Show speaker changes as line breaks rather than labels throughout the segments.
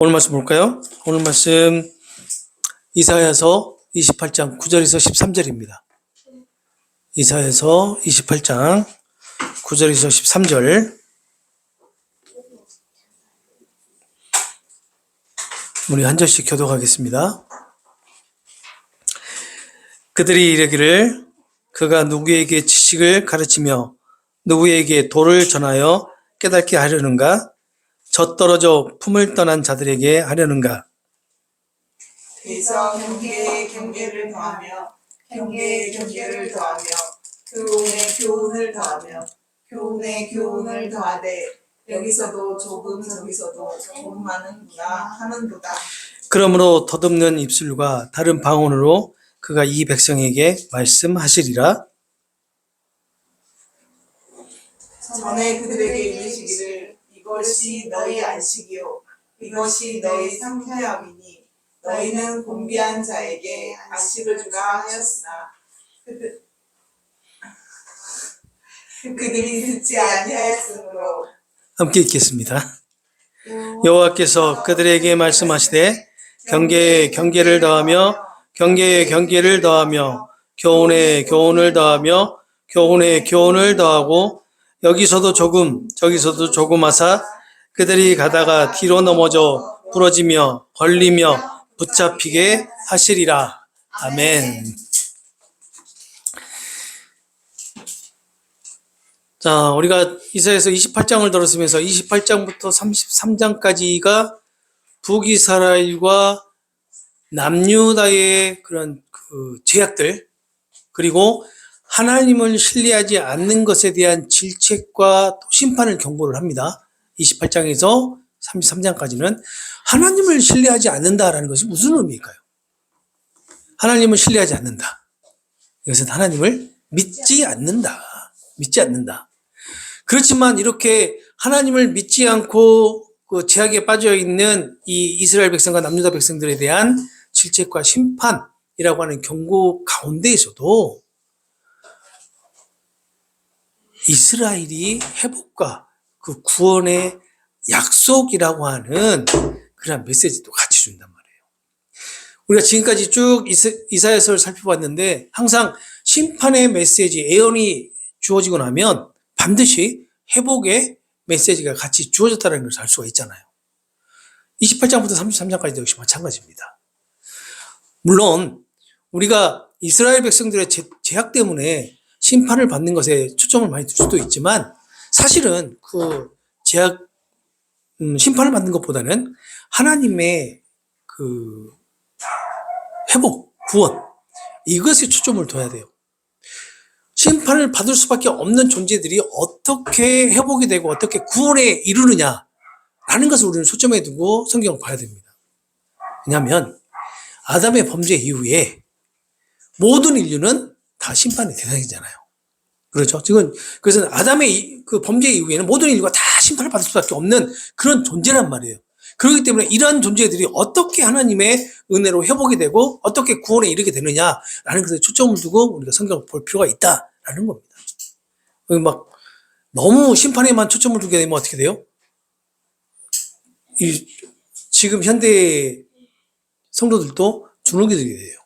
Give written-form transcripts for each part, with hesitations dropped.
오늘 말씀 볼까요? 오늘 말씀 이사야서 28장 9절에서 13절입니다. 이사야서 28장 9절에서 13절. 우리 한 절씩 교독하겠습니다. 그들이 이르기를 그가 누구에게 지식을 가르치며 누구에게 도를 전하여 깨닫게 하려는가? 젖떨어져 품을 떠난 자들에게 하려는가?
그래서 경계에 경계를 더하며 경계에 경계를 더하며 교훈에 교훈을 더하며 교훈에 교훈을 더하되 여기서도 조금 저기서도 조금 많은구나 하는도다.
그러므로 더듬는 입술과 다른 방언으로 그가 이 백성에게 말씀하시리라.
전에 그들에게 이르시기를 이것이 너희 안식이요 이것이 너희 상쾌함이니 너희는 곤비한 자에게 안식을 주라 하였으나 그들이 듣지 아니하였으므로.
함께 읽겠습니다. 여호와께서 그들에게 말씀하시되 경계에 경계를 더하며 경계에 경계를 더하며 교훈에 교훈을 더하며 교훈에 교훈을 더하고 여기서도 조금 저기서도 조금 하사 그들이 가다가 뒤로 넘어져 부러지며 걸리며 붙잡히게 하시리라. 아멘. 자, 우리가 이사야서 28장을 들었으면서 28장부터 33장까지가 북이스라엘과 남유다의 그런 제약들, 그리고 하나님을 신뢰하지 않는 것에 대한 질책과 또 심판을 경고를 합니다. 28장에서 33장까지는 하나님을 신뢰하지 않는다라는 것이 무슨 의미일까요? 하나님을 신뢰하지 않는다. 이것은 하나님을 믿지 않는다. 믿지 않는다. 그렇지만 이렇게 하나님을 믿지 않고 그 제약에 빠져 있는 이 이스라엘 백성과 남유다 백성들에 대한 질책과 심판이라고 하는 경고 가운데에서도 이스라엘이 회복과 그 구원의 약속이라고 하는 그런 메시지도 같이 준단 말이에요. 우리가 지금까지 쭉 이사야서를 살펴봤는데 항상 심판의 메시지, 예언이 주어지고 나면 반드시 회복의 메시지가 같이 주어졌다는 것을 알 수가 있잖아요. 28장부터 33장까지도 역시 마찬가지입니다. 물론 우리가 이스라엘 백성들의 제약 때문에 심판을 받는 것에 초점을 많이 둘 수도 있지만 사실은 그 제약, 심판을 받는 것보다는 하나님의 그 회복, 구원, 이것에 초점을 둬야 돼요. 심판을 받을 수밖에 없는 존재들이 어떻게 회복이 되고 어떻게 구원에 이르느냐라는 것을 우리는 초점에 두고 성경을 봐야 됩니다. 왜냐하면 아담의 범죄 이후에 모든 인류는 다 심판의 대상이잖아요. 그렇죠? 지금 그래서 아담의 그 범죄 이후에는 모든 인류가 다 심판을 받을 수밖에 없는 그런 존재란 말이에요. 그렇기 때문에 이러한 존재들이 어떻게 하나님의 은혜로 회복이 되고 어떻게 구원에 이르게 되느냐라는 것에 초점을 두고 우리가 성경을 볼 필요가 있다라는 겁니다. 막 너무 심판에만 초점을 두게 되면 어떻게 돼요? 지금 현대 성도들도 주눅이 들게 돼요.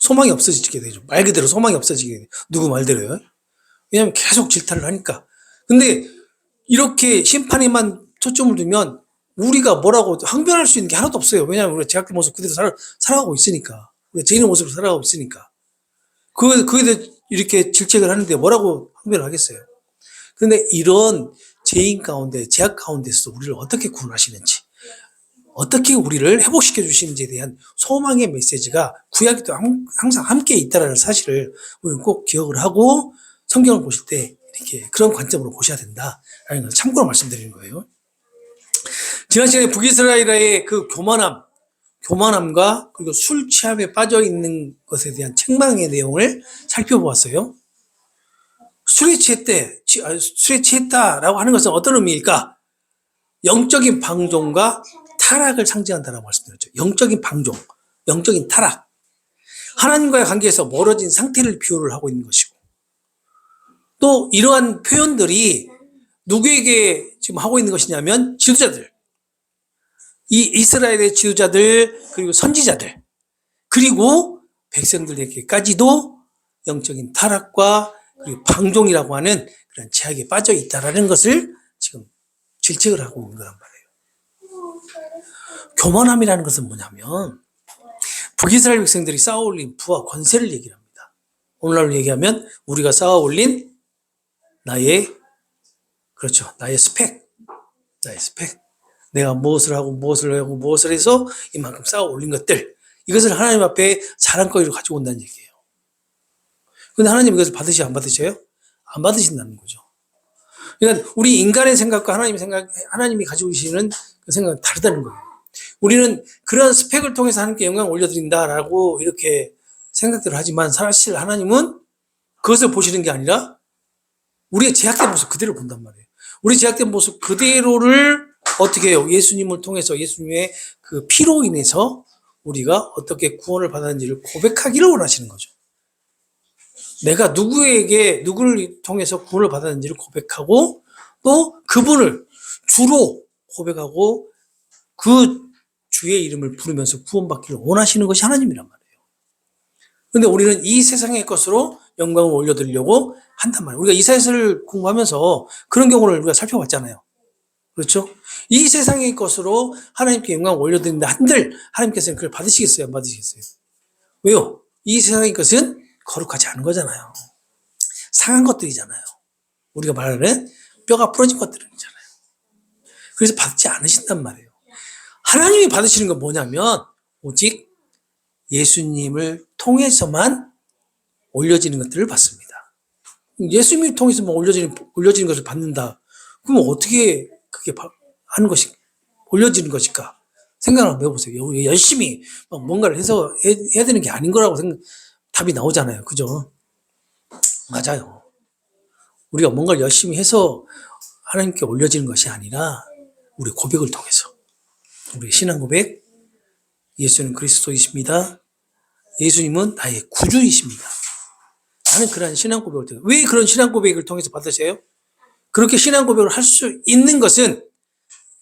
소망이 없어지게 되죠. 말 그대로 소망이 없어지게 돼요. 누구 말대로요? 왜냐하면 계속 질타를 하니까. 근데 이렇게 심판에만 초점을 두면 우리가 뭐라고 항변할 수 있는 게 하나도 없어요. 왜냐하면 우리가 제약된 모습 그대로 살아가고 있으니까. 우리가 죄인의 모습으로 살아가고 있으니까. 그에 대해 이렇게 질책을 하는데 뭐라고 항변을 하겠어요. 그런데 이런 죄인 가운데, 제약 가운데서 우리를 어떻게 구원하시는지, 어떻게 우리를 회복시켜 주시는지에 대한 소망의 메시지가 구약에도 항상 함께 있다는 사실을 우리는 꼭 기억을 하고 성경을 보실 때 이렇게 그런 관점으로 보셔야 된다라는 걸 참고로 말씀드리는 거예요. 지난 시간에 북이스라엘의 그 교만함과 그리고 술 취함에 빠져 있는 것에 대한 책망의 내용을 살펴보았어요. 술에 취했다라고 하는 것은 어떤 의미일까? 영적인 방종과 타락을 상징한다라고 말씀드렸죠. 영적인 방종, 영적인 타락. 하나님과의 관계에서 멀어진 상태를 비유를 하고 있는 것이고, 또 이러한 표현들이 누구에게 지금 하고 있는 것이냐면 지도자들, 이 이스라엘의 지도자들, 그리고 선지자들, 그리고 백성들에게까지도 영적인 타락과 그리고 방종이라고 하는 그런 제약에 빠져 있다라는 것을 지금 질책을 하고 있는 거란 말이에요. 교만함이라는 것은 뭐냐면 북이스라엘 백성들이 쌓아올린 부와 권세를 얘기를 합니다. 오늘날로 얘기하면 우리가 쌓아올린 나의 스펙. 내가 무엇을 하고 무엇을 해서 이만큼 쌓아올린 것들. 이것을 하나님 앞에 자랑거리로 가지고 온다는 얘기예요. 근데 하나님 이것을 받으시죠? 안 받으셔요? 안 받으신다는 거죠. 그러니까 우리 인간의 생각과 하나님이 가지고 계시는 그 생각은 다르다는 거예요. 우리는 그런 스펙을 통해서 하나님께 영광을 올려드린다라고 이렇게 생각들을 하지만 사실 하나님은 그것을 보시는 게 아니라 우리의 제약된 모습 그대로 본단 말이에요. 우리 제약된 모습 그대로를 어떻게 해요? 예수님을 통해서 예수님의 그 피로 인해서 우리가 어떻게 구원을 받았는지를 고백하기를 원하시는 거죠. 내가 누구를 통해서 구원을 받았는지를 고백하고 또 그분을 주로 고백하고 그 주의 이름을 부르면서 구원받기를 원하시는 것이 하나님이란 말이에요. 그런데 우리는 이 세상의 것으로 영광을 올려드리려고 한단 말이에요. 우리가 이사야서를 공부하면서 그런 경우를 우리가 살펴봤잖아요. 그렇죠? 이 세상의 것으로 하나님께 영광을 올려드린다 한들 하나님께서는 그걸 받으시겠어요? 안 받으시겠어요? 왜요? 이 세상의 것은 거룩하지 않은 거잖아요. 상한 것들이잖아요. 우리가 말하는 뼈가 부러진 것들이잖아요. 그래서 받지 않으신단 말이에요. 하나님이 받으시는 건 뭐냐면 오직 예수님을 통해서만 올려지는 것들을 받습니다. 예수님을 통해서만 올려지는 것을 받는다. 그러면 어떻게 그게 하는 것이 올려지는 것일까? 생각을 한번 해보세요. 우리가 열심히 뭔가를 해서 해야 되는 게 아닌 거라고 답이 나오잖아요. 그죠? 맞아요. 우리가 뭔가를 열심히 해서 하나님께 올려지는 것이 아니라 우리 고백을 통해서 우리 신앙 고백, 예수는 그리스도이십니다. 예수님은 나의 구주이십니다. 나는 그런 신앙 고백을 통해서. 왜 그런 신앙 고백을 통해서 받으세요? 그렇게 신앙 고백을 할 수 있는 것은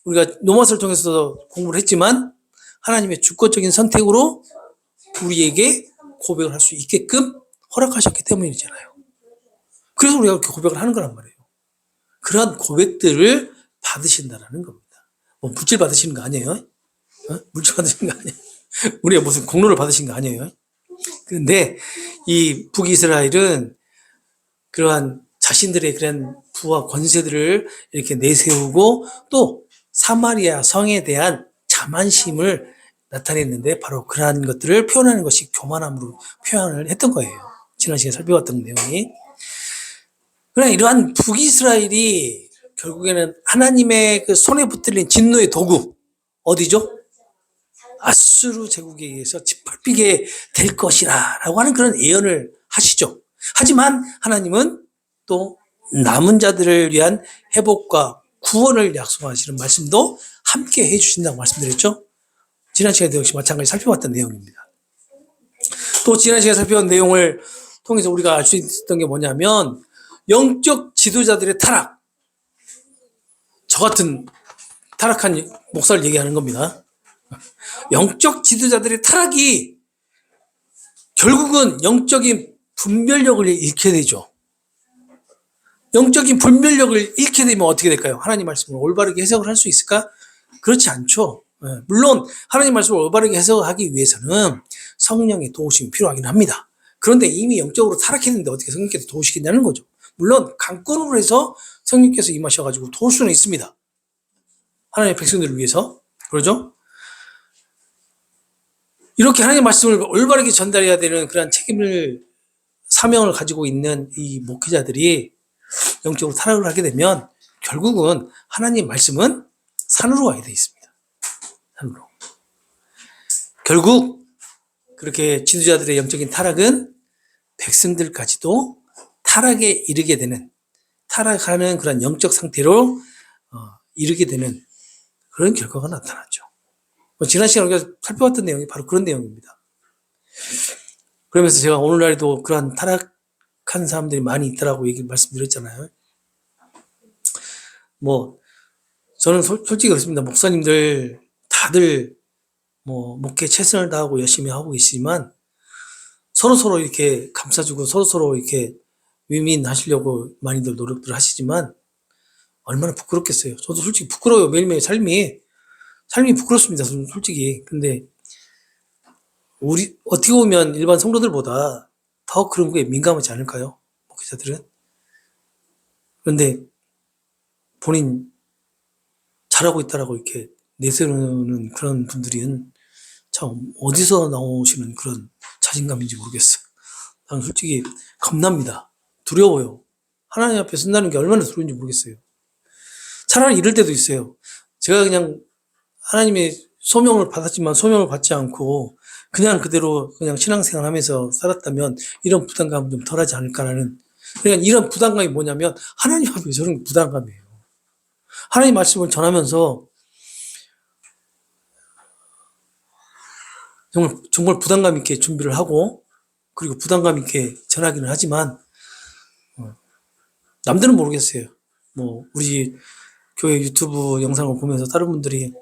우리가 노마서를 통해서도 공부를 했지만 하나님의 주권적인 선택으로 우리에게 고백을 할 수 있게끔 허락하셨기 때문이잖아요. 그래서 우리가 그렇게 고백을 하는 거란 말이에요. 그러한 고백들을 받으신다라는 겁니다. 뭐 물질 받으시는 거 아니에요? 물질 받으시는 거 아니에요? 우리가 무슨 공로를 받으신 거 아니에요? 그런데 이 북이스라엘은 그러한 자신들의 그런 부와 권세들을 이렇게 내세우고 또 사마리아 성에 대한 자만심을 나타냈는데 바로 그러한 것들을 표현하는 것이 교만함으로 표현을 했던 거예요. 지난 시간에 살펴봤던 내용이. 그러나 이러한 북이스라엘이 결국에는 하나님의 그 손에 붙들린 진노의 도구 어디죠? 아수르 제국에 의해서 짓밟히게 될 것이라 라고 하는 그런 예언을 하시죠. 하지만 하나님은 또 남은 자들을 위한 회복과 구원을 약속하시는 말씀도 함께 해주신다고 말씀드렸죠. 지난 시간에도 역시 마찬가지 살펴봤던 내용입니다. 또 지난 시간에 살펴본 내용을 통해서 우리가 알 수 있었던 게 뭐냐면 영적 지도자들의 타락, 저 같은 타락한 목사를 얘기하는 겁니다. 영적 지도자들의 타락이 결국은 영적인 분별력을 잃게 되죠. 영적인 분별력을 잃게 되면 어떻게 될까요? 하나님 말씀을 올바르게 해석을 할 수 있을까? 그렇지 않죠. 물론 하나님 말씀을 올바르게 해석하기 위해서는 성령의 도우심이 필요하긴 합니다. 그런데 이미 영적으로 타락했는데 어떻게 성령께서 도우시겠냐는 거죠. 물론 강권으로 해서 성령께서 임하셔가지고 도울 수는 있습니다. 하나님의 백성들을 위해서. 그러죠? 이렇게 하나님의 말씀을 올바르게 전달해야 되는 그런 사명을 가지고 있는 이 목회자들이 영적으로 타락을 하게 되면 결국은 하나님 말씀은 산으로 가게 돼 있습니다. 산으로. 결국 그렇게 지도자들의 영적인 타락은 백성들까지도 타락에 이르게 되는, 타락하는 그런 영적 상태로 이르게 되는 그런 결과가 나타났죠. 지난 시간에 우리가 살펴봤던 내용이 바로 그런 내용입니다. 그러면서 제가 오늘날에도 그러한 타락한 사람들이 많이 있다라고 말씀드렸잖아요. 저는 솔직히 그렇습니다. 목사님들 다 다들 뭐 목회 최선을 다하고 열심히 하고 계시지만 서로서로 이렇게 감싸주고 서로서로 이렇게 윈윈하시려고 많이들 노력들 하시지만 얼마나 부끄럽겠어요. 저도 솔직히 부끄러워요. 매일매일 삶이 부끄럽습니다. 솔직히. 근데 우리 어떻게 보면 일반 성도들보다 더 그런 거에 민감하지 않을까요? 목회자들은. 그런데 본인 잘하고 있다라고 이렇게 내세우는 그런 분들은 참 어디서 나오시는 그런 자신감인지 모르겠어요. 나는 솔직히 겁납니다. 두려워요. 하나님 앞에 선다는 게 얼마나 두려운지 모르겠어요. 차라리 이럴 때도 있어요. 제가 그냥 하나님의 소명을 받았지만 소명을 받지 않고 그냥 그대로 그냥 신앙생활 하면서 살았다면 이런 부담감은 좀 덜하지 않을까라는. 그러니까 이런 부담감이 뭐냐면 하나님 앞에 저런 부담감이에요. 하나님 말씀을 전하면서 정말 부담감 있게 준비를 하고 그리고 부담감 있게 전하기는 하지만 남들은 모르겠어요. 뭐 우리 교회 유튜브 영상을 보면서 다른 분들이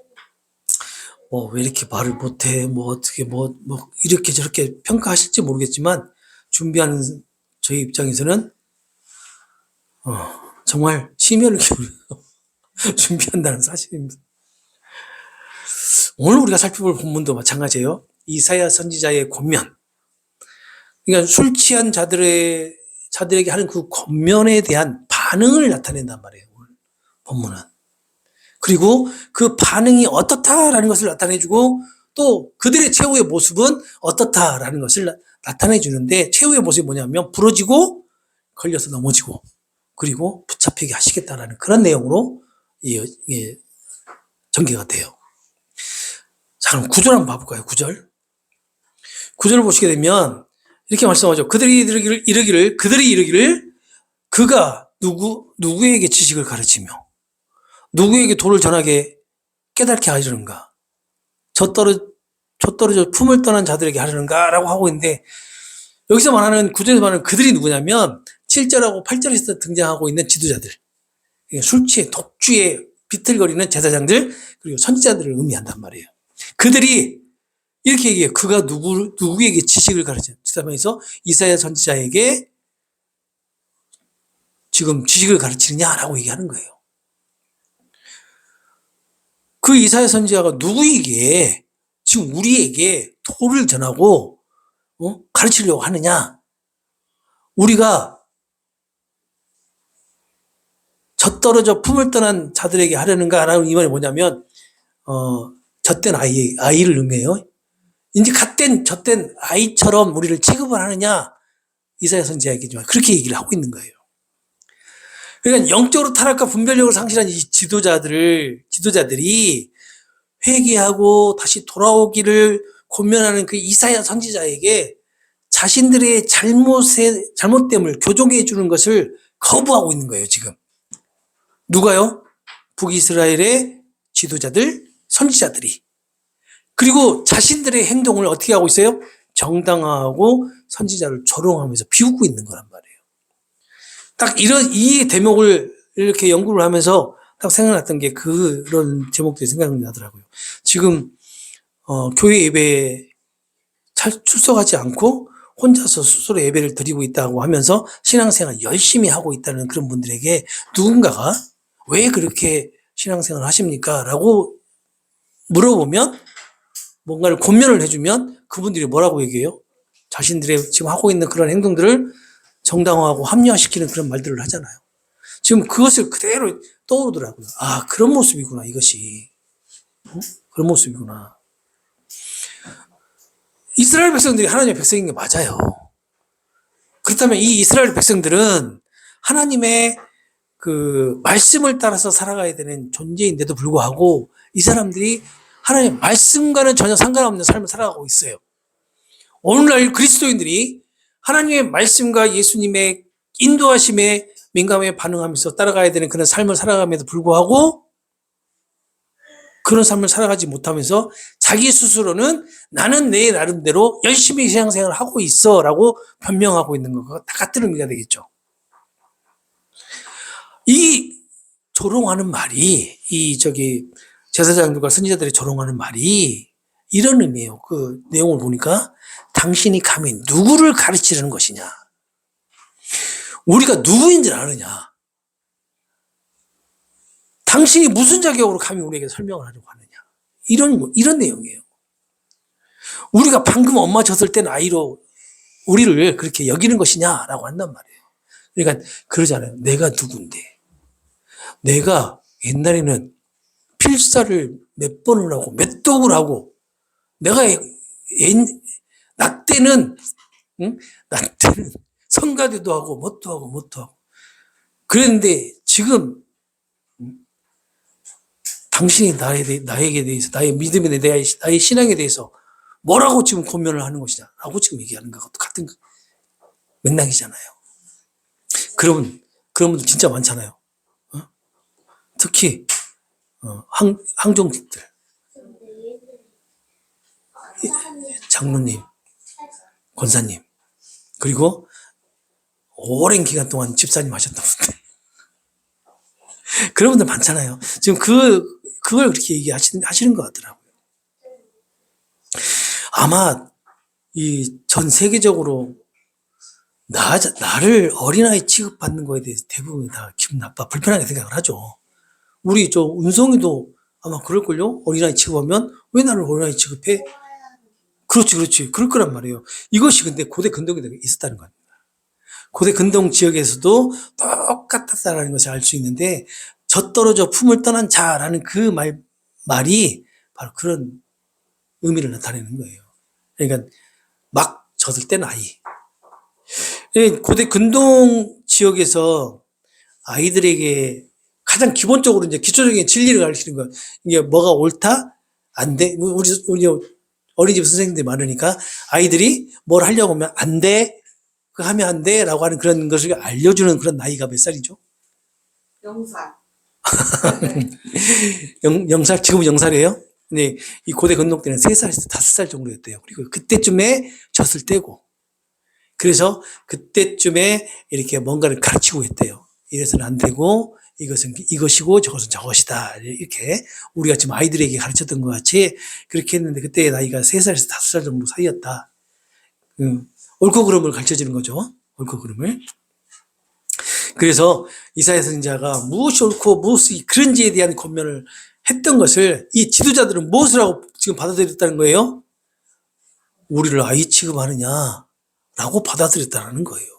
뭐 왜 이렇게 말을 못해 뭐 어떻게 뭐 이렇게 저렇게 평가하실지 모르겠지만 준비하는 저희 입장에서는 정말 심혈을 기울여 준비한다는 사실입니다. 오늘 우리가 살펴볼 본문도 마찬가지예요. 이사야 선지자의 권면. 그러니까 술 취한 자들에게 하는 그 권면에 대한 반응을 나타낸단 말이에요. 오늘 본문은. 그리고 그 반응이 어떻다라는 것을 나타내주고 또 그들의 최후의 모습은 어떻다라는 것을 나타내주는데 최후의 모습이 뭐냐면 부러지고 걸려서 넘어지고 그리고 붙잡히게 하시겠다라는 그런 내용으로 전개가 돼요. 자, 그럼 9절 한번 봐볼까요? 9절. 9절을 보시게 되면 이렇게 말씀하죠. 그들이 이르기를 그가 누구에게 지식을 가르치며 누구에게 도를 전하게 깨닫게 하려는가? 젖떨어져 품을 떠난 자들에게 하려는가? 라고 하고 있는데 여기서 말하는 9절에서 말하는 그들이 누구냐면 7절하고 8절에서 등장하고 있는 지도자들. 술 취해 독주에 비틀거리는 제사장들 그리고 선지자들을 의미한단 말이에요. 그들이 이렇게 얘기해요. 그가 누구에게 지식을 가르치면서 이사야 선지자에게 지금 지식을 가르치느냐라고 얘기하는 거예요. 그 이사야 선지자가 누구에게 지금 우리에게 도를 전하고 가르치려고 하느냐? 우리가 젖떨어져 품을 떠난 자들에게 하려는가라는 이 말이 뭐냐면 젖된 아이를 의미해요. 이제 젖된 아이처럼 우리를 취급을 하느냐? 이사야 선지자에게 그렇게 얘기를 하고 있는 거예요. 그러니까 영적으로 타락과 분별력을 상실한 이 지도자들이 회개하고 다시 돌아오기를 권면하는 그 이사야 선지자에게 자신들의 잘못됨을 교정해 주는 것을 거부하고 있는 거예요, 지금. 누가요? 북이스라엘의 지도자들, 선지자들이. 그리고 자신들의 행동을 어떻게 하고 있어요? 정당화하고 선지자를 조롱하면서 비웃고 있는 거란 말이에요. 딱 이 대목을 이렇게 연구를 하면서 딱 생각났던 게 그런 제목들이 생각이 나더라고요. 지금 교회 예배에 출석하지 않고 혼자서 스스로 예배를 드리고 있다고 하면서 신앙생활 열심히 하고 있다는 그런 분들에게 누군가가 왜 그렇게 신앙생활을 하십니까? 라고 물어보면 뭔가를 권면을 해주면 그분들이 뭐라고 얘기해요? 자신들의 지금 하고 있는 그런 행동들을 정당화하고 합리화시키는 그런 말들을 하잖아요. 지금 그것을 그대로 떠오르더라고요. 아, 그런 모습이구나, 이것이. 그런 모습이구나. 이스라엘 백성들이 하나님의 백성인 게 맞아요. 그렇다면 이 이스라엘 백성들은 하나님의 그 말씀을 따라서 살아가야 되는 존재인데도 불구하고 이 사람들이 하나님의 말씀과는 전혀 상관없는 삶을 살아가고 있어요. 오늘날 그리스도인들이 하나님의 말씀과 예수님의 인도하심에 민감하게 반응하면서 따라가야 되는 그런 삶을 살아감에도 불구하고 그런 삶을 살아가지 못하면서 자기 스스로는 나는 내 나름대로 열심히 신앙생활을 하고 있어 라고 변명하고 있는 것과 다 같은 의미가 되겠죠. 이 조롱하는 말이 제사장들과 선지자들이 조롱하는 말이 이런 의미예요. 그 내용을 보니까 당신이 감히 누구를 가르치려는 것이냐. 우리가 누구인 줄 아느냐. 당신이 무슨 자격으로 감히 우리에게 설명을 하려고 하느냐. 이런 내용이에요. 우리가 방금 엄마 젖을 땐 아이로 우리를 그렇게 여기는 것이냐라고 한단 말이에요. 그러니까 그러잖아요. 내가 누군데. 내가 옛날에는 필사를 몇 번을 하고 몇 독을 하고 내가 나 때는 성가대도 하고 뭣도 하고 그랬는데 지금 당신이 나에게 대해서 나의 믿음에 대해서 나의 신앙에 대해서 뭐라고 지금 권면을 하는 것이냐 라고 지금 얘기하는 것과 같은 맥락이잖아요. 그런 분들 진짜 많잖아요. 특히 항종직들 장로님, 권사님, 그리고 오랜 기간 동안 집사님 하셨던 분들. 그런 분들 많잖아요. 지금 그걸 그렇게 하시는 것 같더라고요. 아마 전 세계적으로 나를 어린아이 취급받는 거에 대해서 대부분 다 기분 나빠, 불편하게 생각을 하죠. 우리 은성이도 아마 그럴걸요? 어린아이 취급하면 왜 나를 어린아이 취급해? 그렇지. 그럴 거란 말이에요. 이것이 근데 고대 근동에 있었다는 겁니다. 고대 근동 지역에서도 똑같았다는 것을 알 수 있는데, 젖떨어져 품을 떠난 자라는 그 말이 바로 그런 의미를 나타내는 거예요. 그러니까 막 젖을 땐 아이. 고대 근동 지역에서 아이들에게 가장 기본적으로 이제 기초적인 진리를 가르치는 건 이게 뭐가 옳다? 안 돼? 우리 어린이집 선생님들이 많으니까 아이들이 뭘 하려고 하면 안 돼? 그거 하면 안 돼? 라고 하는 그런 것을 알려주는 그런 나이가 몇 살이죠?
0살.
지금은 0살이에요? 근데 이 고대 근동 때는 3살에서 5살 정도였대요. 그리고 그때쯤에 젖을 떼고, 그래서 그때쯤에 이렇게 뭔가를 가르치고 했대요. 이래서는 안 되고, 이것은 이것이고 저것은 저것이다. 이렇게 우리가 지금 아이들에게 가르쳤던 것 같이 그렇게 했는데 그때의 나이가 3살에서 5살 정도 사이였다. 옳고 그름을 가르쳐주는 거죠. 옳고 그름을. 그래서 이사야 선지자가 무엇이 옳고 무엇이 그런지에 대한 권면을 했던 것을 이 지도자들은 무엇을 하고 지금 받아들였다는 거예요? 우리를 아이 취급하느냐라고 받아들였다는 거예요.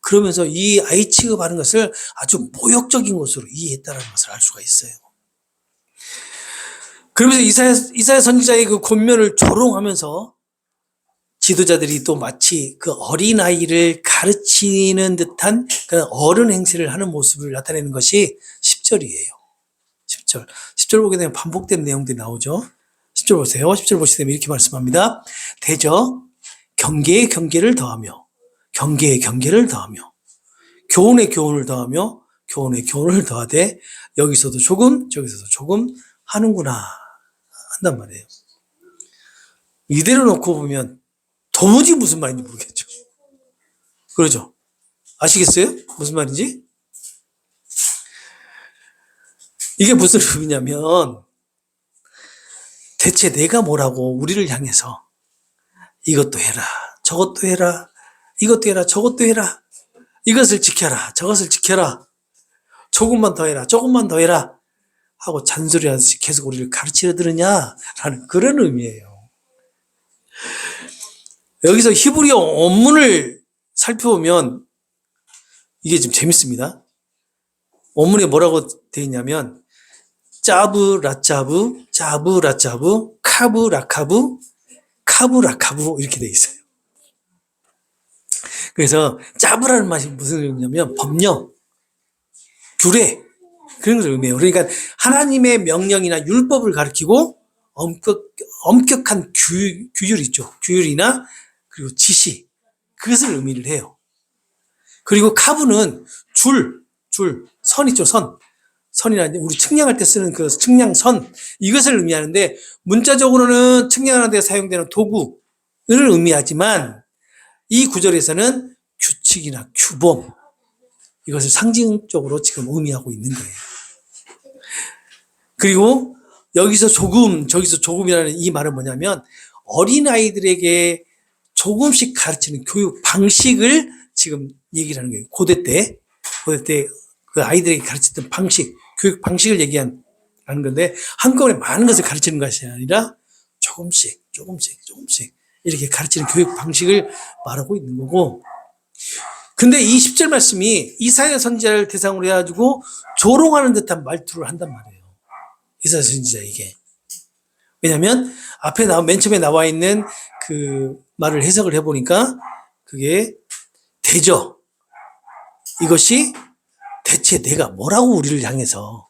그러면서 이 아이 취급하는 것을 아주 모욕적인 것으로 이해했다는 것을 알 수가 있어요. 그러면서 이사야 선지자의 그 권면을 조롱하면서 지도자들이 또 마치 그 어린아이를 가르치는 듯한 그 어른 행세를 하는 모습을 나타내는 것이 10절이에요. 10절 보게 되면 반복된 내용들이 나오죠. 10절 보세요. 10절 보시게 되면 이렇게 말씀합니다. 대저 경계에 경계를 더하며 경계에 경계를 더하며 교훈에 교훈을 더하며 교훈에 교훈을 더하되 여기서도 조금 저기서도 조금 하는구나 한단 말이에요. 이대로 놓고 보면 도무지 무슨 말인지 모르겠죠. 그러죠? 아시겠어요? 무슨 말인지? 이게 무슨 의미냐면 대체 내가 뭐라고 우리를 향해서 이것도 해라, 저것도 해라, 이것도 해라, 저것도 해라, 이것을 지켜라, 저것을 지켜라, 조금만 더 해라, 조금만 더 해라 하고 잔소리하듯이 계속 우리를 가르치려 드느냐라는 그런 의미예요. 여기서 히브리어 원문을 살펴보면 이게 좀 재밌습니다. 원문에 뭐라고 되어 있냐면 짜브 라짜브, 짜브 라짜브, 카브 라카브, 카브 라카브 이렇게 되어 있어요. 그래서 짜브라는 말이 무슨 의미냐면 법령, 규례 그런 걸 의미해요. 그러니까 하나님의 명령이나 율법을 가리키고 엄격한 규율 있죠. 규율이나 그리고 지시 그것을 의미를 해요. 그리고 카브는 줄, 선 있죠. 선이나 우리 측량할 때 쓰는 그 측량선 이것을 의미하는데 문자적으로는 측량하는 데 사용되는 도구를 의미하지만 이 구절에서는 규칙이나 규범 이것을 상징적으로 지금 의미하고 있는 거예요. 그리고 여기서 조금, 저기서 조금이라는 이 말은 뭐냐면 어린아이들에게 조금씩 가르치는 교육 방식을 지금 얘기를 하는 거예요. 고대 때 그 아이들에게 가르쳤던 방식, 교육 방식을 얘기하는 건데 한꺼번에 많은 것을 가르치는 것이 아니라 조금씩 이렇게 가르치는 교육 방식을 말하고 있는 거고, 근데 이 10절 말씀이 이사야 선지자를 대상으로 해가지고 조롱하는 듯한 말투를 한단 말이에요. 이사야 선지자에게. 왜냐하면 앞에 맨 처음에 나와 있는 그 말을 해석을 해보니까 그게 대저, 이것이 대체 내가 뭐라고 우리를 향해서,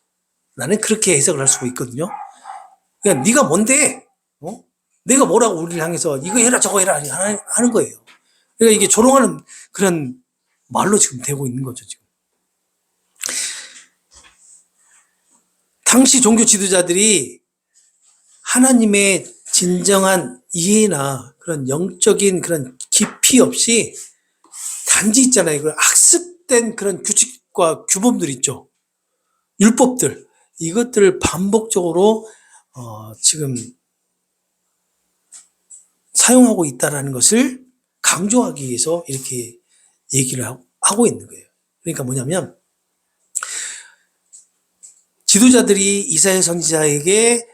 나는 그렇게 해석을 할 수가 있거든요. 그러니까 네가 뭔데? 내가 뭐라고 우리를 향해서 이거 해라 저거 해라 하는 거예요. 그러니까 이게 조롱하는 그런 말로 지금 되고 있는 거죠, 지금. 당시 종교 지도자들이 하나님의 진정한 이해나 그런 영적인 그런 깊이 없이 단지 있잖아요. 그 학습된 그런 규칙과 규범들 있죠. 율법들. 이것들을 반복적으로 지금 사용하고 있다는 것을 강조하기 위해서 이렇게 얘기를 하고 있는 거예요. 그러니까 뭐냐면 지도자들이 이사야 선지자에게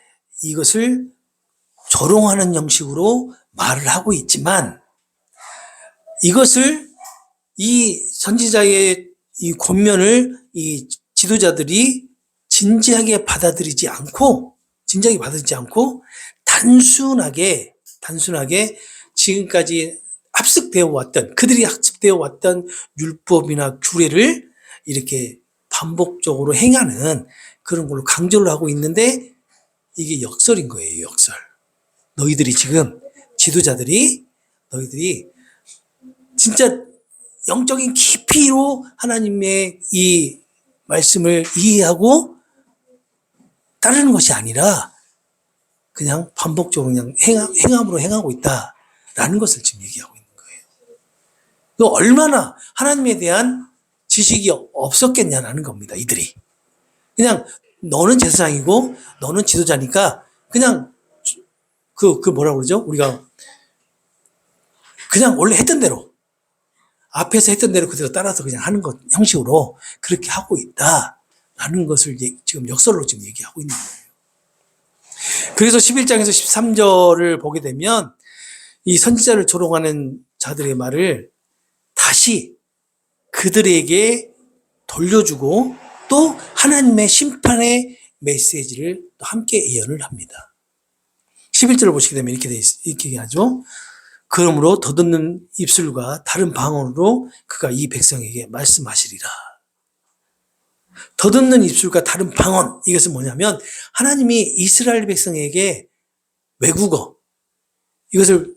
이것을 조롱하는 형식으로 말을 하고 있지만 이것을 이 선지자의 이 권면을 이 지도자들이 진지하게 받아들이지 않고 단순하게 지금까지 그들이 학습되어 왔던 율법이나 규례를 이렇게 반복적으로 행하는 그런 걸로 강조를 하고 있는데 이게 역설인 거예요, 역설. 너희들이 지금 지도자들이 너희들이 진짜 영적인 깊이로 하나님의 이 말씀을 이해하고 따르는 것이 아니라 그냥 반복적으로 그냥 행함으로 행하고 있다라는 것을 지금 얘기하고 있는 거예요. 또 얼마나 하나님에 대한 지식이 없었겠냐라는 겁니다, 이들이. 그냥 너는 제사장이고 너는 지도자니까 그냥 그 뭐라고 그러죠? 우리가 그냥 원래 했던 대로 앞에서 했던 대로 그대로 따라서 그냥 하는 것 형식으로 그렇게 하고 있다라는 것을 지금 역설로 지금 얘기하고 있는 거예요. 그래서 11장에서 13절을 보게 되면 이 선지자를 조롱하는 자들의 말을 다시 그들에게 돌려주고 또 하나님의 심판의 메시지를 또 함께 예언을 합니다. 11절을 보시게 되면 이렇게 얘기하죠. 그러므로 더듬는 입술과 다른 방언으로 그가 이 백성에게 말씀하시리라. 더듬는 입술과 다른 방언, 이것은 뭐냐면 하나님이 이스라엘 백성에게 외국어, 이것을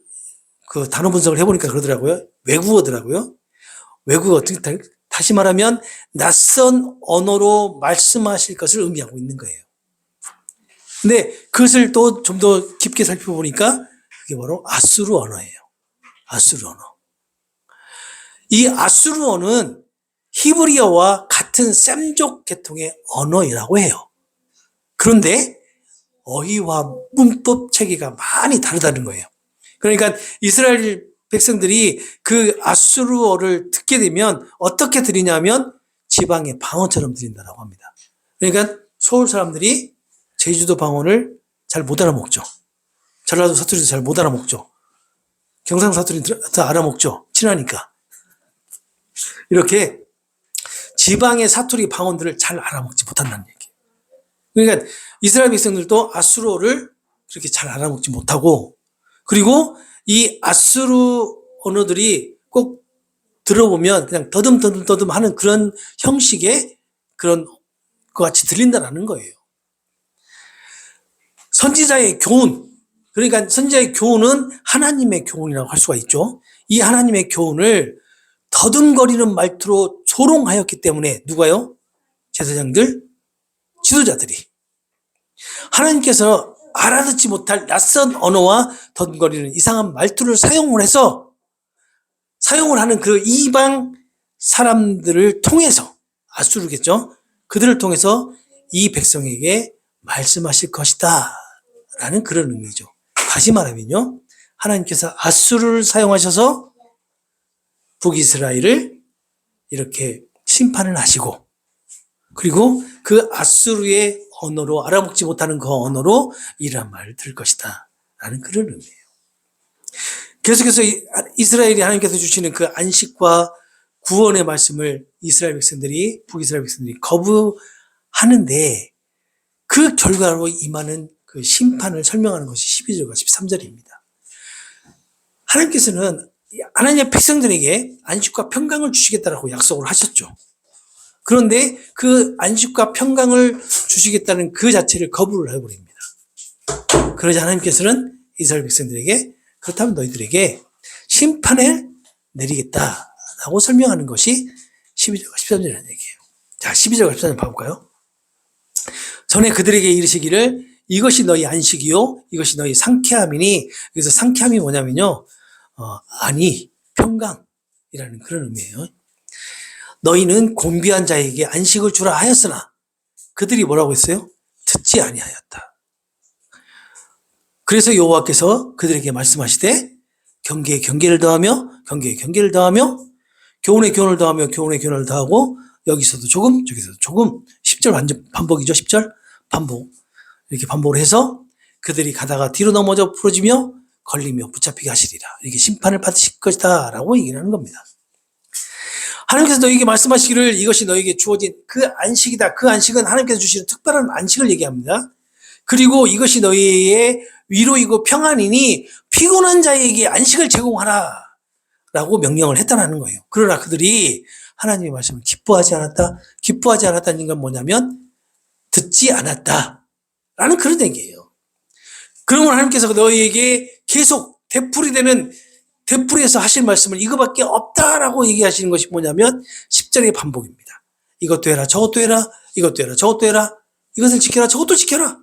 그 단어 분석을 해보니까 그러더라고요. 외국어더라고요. 외국어, 다시 말하면 낯선 언어로 말씀하실 것을 의미하고 있는 거예요. 근데 그것을 또 좀 더 깊게 살펴보니까 그게 바로 아수르 언어예요. 아수르 언어. 이 아수르 언어는 히브리어와 같은 셈족 계통의 언어라고 해요. 그런데 어휘와 문법 체계가 많이 다르다는 거예요. 그러니까 이스라엘 백성들이 그 아수르어를 듣게 되면 어떻게 들리냐면 지방의 방언처럼 들린다고 합니다. 그러니까 서울 사람들이 제주도 방언을 잘 못 알아먹죠. 전라도 사투리도 잘 못 알아먹죠. 경상 사투리도 다 알아먹죠. 친하니까. 이렇게 지방의 사투리 방언들을 잘 알아먹지 못한다는 얘기예요. 그러니까 이스라엘 백성들도 아수르어를 그렇게 잘 알아먹지 못하고, 그리고 이 아수르 언어들이 꼭 들어보면 그냥 더듬 하는 그런 형식의 그런 것 같이 들린다는 거예요. 선지자의 교훈, 그러니까 선지자의 교훈은 하나님의 교훈이라고 할 수가 있죠. 이 하나님의 교훈을 더듬거리는 말투로 조롱하였기 때문에 누가요? 제사장들, 지도자들이 하나님께서 알아듣지 못할 낯선 언어와 더듬거리는 이상한 말투를 사용을 하는 그 이방 사람들을 통해서, 아수르겠죠? 그들을 통해서 이 백성에게 말씀하실 것이다 라는 그런 의미죠. 다시 말하면요, 하나님께서 앗수르를 사용하셔서 북이스라엘을 이렇게 심판을 하시고, 그리고 그 앗수르의 언어로, 알아먹지 못하는 그 언어로 이러한 말을 들을 것이다 라는 그런 의미예요. 계속해서 이스라엘이 하나님께서 주시는 그 안식과 구원의 말씀을 이스라엘 백성들이, 북이스라엘 백성들이 거부하는데, 그 결과로 임하는 그 심판을 설명하는 것이 12절과 13절입니다. 하나님께서는 하나님의 백성들에게 안식과 평강을 주시겠다라고 약속을 하셨죠. 그런데 그 안식과 평강을 주시겠다는 그 자체를 거부를 해버립니다. 그러자 하나님께서는 이스라엘 백성들에게, 그렇다면 너희들에게 심판을 내리겠다라고 설명하는 것이 12절과 13절이라는 얘기예요. 자, 12절과 13절 봐볼까요? 전에 그들에게 이르시기를 이것이 너희 안식이요 이것이 너희 상쾌함이니, 여기서 상쾌함이 뭐냐면요, 아니 평강이라는 그런 의미예요. 너희는 곤비한 자에게 안식을 주라 하였으나 그들이 뭐라고 했어요? 듣지 아니하였다. 그래서 여호와께서 그들에게 말씀하시되 경계에 경계를 더하며 경계에 경계를 더하며 교훈에 교훈을 더하며 교훈에 교훈을 더하고, 여기서도 조금 저기서도 조금, 10절 완전 반복이죠. 10절 반복, 이렇게 반복을 해서 그들이 가다가 뒤로 넘어져 부러지며 걸리며 붙잡히게 하시리라, 이렇게 심판을 받으실 것이다 라고 얘기를 하는 겁니다. 하나님께서 너희에게 말씀하시기를 이것이 너희에게 주어진 그 안식이다. 그 안식은 하나님께서 주시는 특별한 안식을 얘기합니다. 그리고 이것이 너희의 위로이고 평안이니 피곤한 자에게 안식을 제공하라 라고 명령을 했다는 거예요. 그러나 그들이 하나님의 말씀을 기뻐하지 않았다. 기뻐하지 않았다는 건 뭐냐면 듣지 않았다 라는 그런 얘기예요. 그러면 하나님께서 너희에게 계속 되풀이해서 하실 말씀을 이거밖에 없다라고 얘기하시는 것이 뭐냐면 10절의 반복입니다. 이것도 해라, 저것도 해라, 이것도 해라, 저것도 해라, 이것을 지켜라, 저것도 지켜라,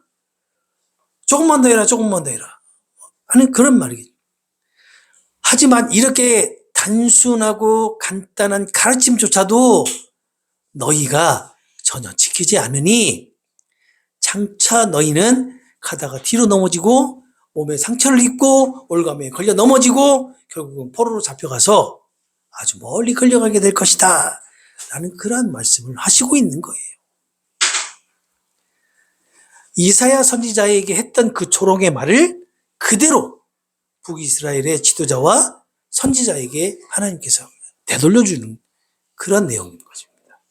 조금만 더 해라, 조금만 더 해라 하는 그런 말이겠죠. 하지만 이렇게 단순하고 간단한 가르침조차도 너희가 전혀 지키지 않으니 장차 너희는 가다가 뒤로 넘어지고 몸에 상처를 입고 올가매에 걸려 넘어지고 결국은 포로로 잡혀가서 아주 멀리 끌려가게 될 것이다 라는 그러한 말씀을 하시고 있는 거예요. 이사야 선지자에게 했던 그 조롱의 말을 그대로 북이스라엘의 지도자와 선지자에게 하나님께서 되돌려주는 그런 내용인 것입니다.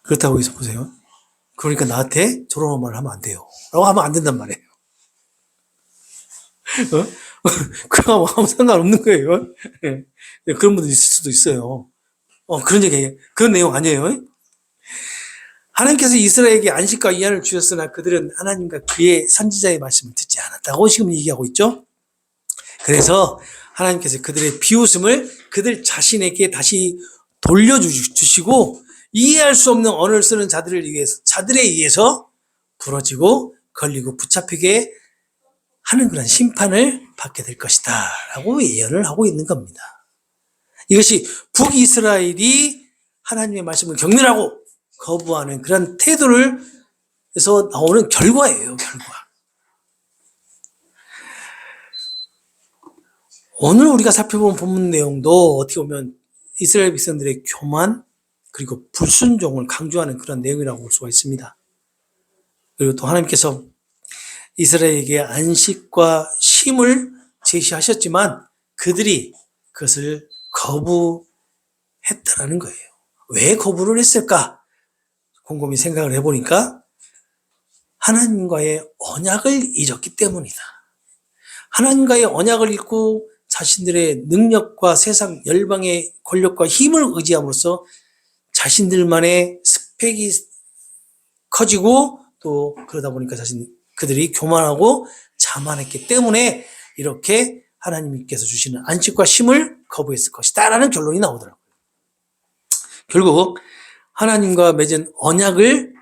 그렇다고 해서 보세요. 그러니까 나한테 저런 말을 하면 안 돼요 라고 하면 안 된단 말이에요. 그거 아무 상관없는 거예요. 그런 분들 있을 수도 있어요. 그런 얘기, 그런 내용 아니에요. 하나님께서 이스라엘에게 안식과 위안을 주셨으나 그들은 하나님과 그의 선지자의 말씀을 듣지 않았다고 지금 얘기하고 있죠. 그래서 하나님께서 그들의 비웃음을 그들 자신에게 다시 돌려주시고, 이해할 수 없는 언어를 쓰는 자들에 의해서 부러지고 걸리고 붙잡히게 하는 그런 심판을 받게 될 것이다 라고 예언을 하고 있는 겁니다. 이것이 북이스라엘이 하나님의 말씀을 경멸하고 거부하는 그런 태도를 해서 나오는 결과예요. 결과. 오늘 우리가 살펴본 본문 내용도 어떻게 보면 이스라엘 백성들의 교만 그리고 불순종을 강조하는 그런 내용이라고 볼 수가 있습니다. 그리고 또 하나님께서 이스라엘에게 안식과 쉼을 제시하셨지만 그들이 그것을 거부했다라는 거예요. 왜 거부를 했을까? 곰곰이 생각을 해보니까 하나님과의 언약을 잊었기 때문이다. 하나님과의 언약을 잊고 자신들의 능력과 세상 열방의 권력과 힘을 의지함으로써 자신들만의 스펙이 커지고 또 그러다 보니까 그들이 교만하고 자만했기 때문에 이렇게 하나님께서 주시는 안식과 쉼을 거부했을 것이다 라는 결론이 나오더라고요. 결국 하나님과 맺은 언약을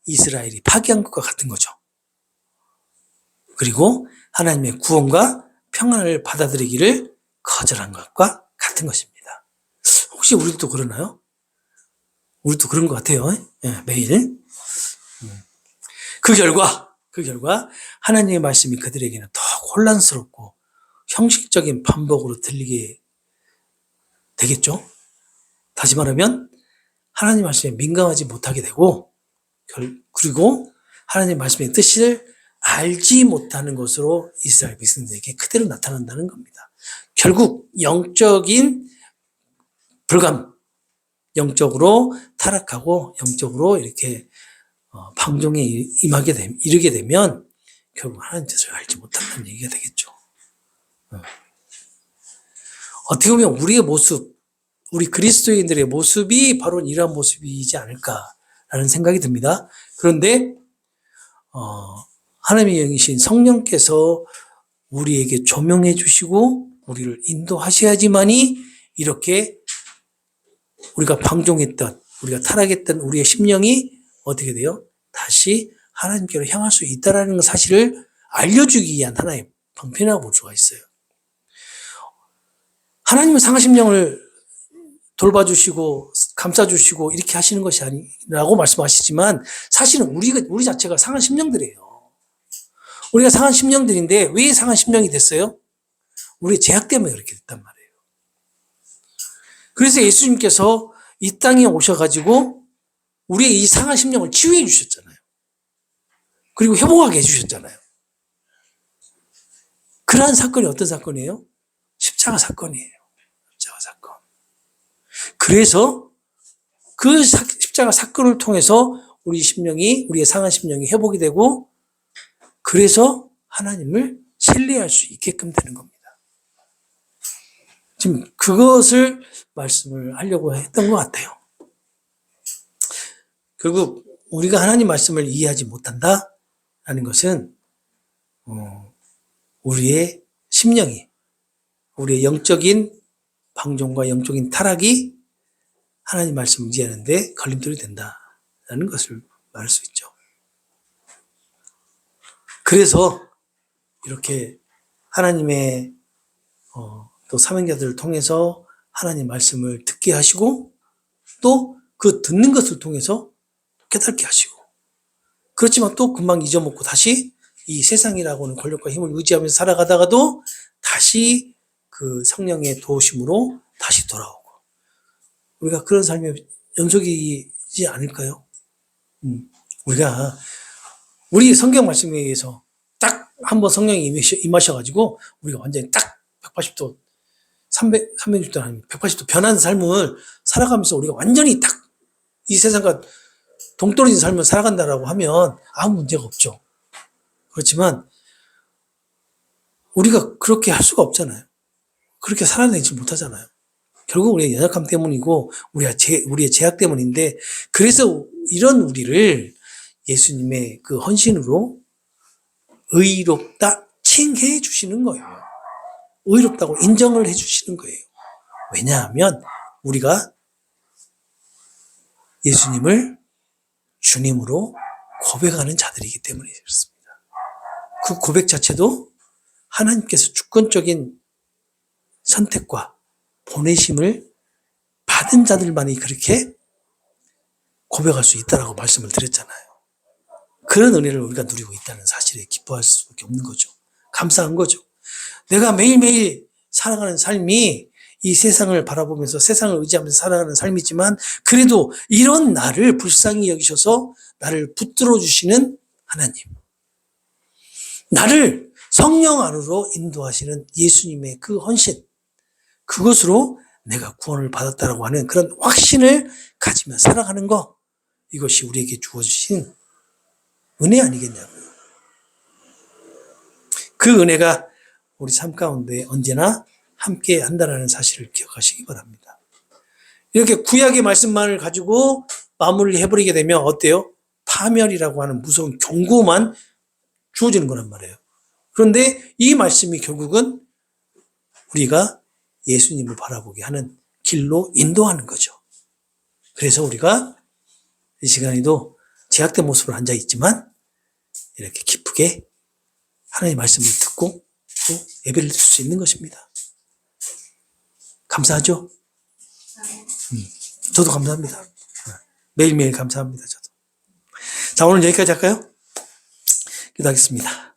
이스라엘이 파기한 것과 같은 거죠. 그리고 하나님의 구원과 평안을 받아들이기를 거절한 것과 같은 것입니다. 혹시 우리도 그러나요? 우리도 그런 것 같아요. 매일. 그 결과 하나님의 말씀이 그들에게는 더 혼란스럽고 형식적인 반복으로 들리게 되겠죠. 다시 말하면 하나님 말씀에 민감하지 못하게 되고 그리고 하나님 말씀의 뜻을 알지 못하는 것으로 이스라엘 백성들에게 그대로 나타난다는 겁니다. 결국 영적인 불감, 영적으로 타락하고 영적으로 이렇게 방종에 이르게 되면 결국 하나님 뜻을 알지 못한다는 얘기가 되겠죠. 어떻게 보면 우리의 모습, 우리 그리스도인들의 모습이 바로 이러한 모습이지 않을까라는 생각이 듭니다. 그런데 하나님의 영이신 성령께서 우리에게 조명해 주시고 우리를 인도하셔야지만이 이렇게 우리가 방종했던, 우리가 타락했던 우리의 심령이 어떻게 돼요? 다시 하나님께로 향할 수 있다는 사실을 알려주기 위한 하나의 방편이라고 볼 수가 있어요. 하나님은 상한 심령을 돌봐주시고 감싸주시고 이렇게 하시는 것이 아니라고 말씀하시지만 사실은 우리 자체가 상한 심령들이에요. 우리가 상한 심령들인데 왜 상한 심령이 됐어요? 우리의 죄악 때문에 그렇게 됐단 말이에요. 그래서 예수님께서 이 땅에 오셔가지고 우리의 이 상한 심령을 치유해 주셨잖아요. 그리고 회복하게 해주셨잖아요. 그러한 사건이 어떤 사건이에요? 십자가 사건이에요. 십자가 사건. 그래서 그 십자가 사건을 통해서 우리 심령이, 우리의 상한 심령이 회복이 되고 그래서 하나님을 신뢰할 수 있게끔 되는 겁니다. 지금 그것을 말씀을 하려고 했던 것 같아요. 결국 우리가 하나님 말씀을 이해하지 못한다라는 것은 우리의 심령이, 우리의 영적인 방종과 영적인 타락이 하나님 말씀을 이해하는데 걸림돌이 된다라는 것을 말할 수 있죠. 그래서 이렇게 하나님의 또 사명자들을 통해서 하나님 말씀을 듣게 하시고 또 그 듣는 것을 통해서 깨닫게 하시고 그렇지만 또 금방 잊어먹고 다시 이 세상이라고는 권력과 힘을 의지하면서 살아가다가도 다시 그 성령의 도우심으로 다시 돌아오고 우리가 그런 삶의 연속이지 않을까요? 우리 성경 말씀에 의해서 딱 한번 성령이 임하셔가지고 우리가 완전히 딱 180도 360도 아니면 180도 변한 삶을 살아가면서 우리가 완전히 딱 이 세상과 동떨어진 삶을 살아간다라고 하면 아무 문제가 없죠. 그렇지만 우리가 그렇게 할 수가 없잖아요. 그렇게 살아내지 못하잖아요. 결국 우리의 연약함 때문이고 우리의 죄악 때문인데 그래서 이런 우리를 예수님의 그 헌신으로 의롭다 칭해 주시는 거예요. 의롭다고 인정을 해 주시는 거예요. 왜냐하면 우리가 예수님을 주님으로 고백하는 자들이기 때문에 그렇습니다. 그 고백 자체도 하나님께서 주권적인 선택과 보내심을 받은 자들만이 그렇게 고백할 수 있다라고 말씀을 드렸잖아요. 그런 은혜를 우리가 누리고 있다는 사실에 기뻐할 수밖에 없는 거죠. 감사한 거죠. 내가 매일매일 살아가는 삶이 이 세상을 바라보면서 세상을 의지하면서 살아가는 삶이지만 그래도 이런 나를 불쌍히 여기셔서 나를 붙들어 주시는 하나님. 나를 성령 안으로 인도하시는 예수님의 그 헌신. 그것으로 내가 구원을 받았다라고 하는 그런 확신을 가지며 살아가는 것. 이것이 우리에게 주어주신 은혜 아니겠냐고요. 그 은혜가 우리 삶 가운데 언제나 함께 한다는 사실을 기억하시기 바랍니다. 이렇게 구약의 말씀만을 가지고 마무리를 해버리게 되면 어때요? 파멸이라고 하는 무서운 경고만 주어지는 거란 말이에요. 그런데 이 말씀이 결국은 우리가 예수님을 바라보게 하는 길로 인도하는 거죠. 그래서 우리가 이 시간에도 제약된 모습으로 앉아있지만 이렇게 기쁘게 하나님의 말씀을 듣고 또 예배를 드릴 수 있는 것입니다. 감사하죠? 저도 감사합니다. 매일매일 감사합니다. 저도. 자, 오늘 여기까지 할까요? 기도하겠습니다.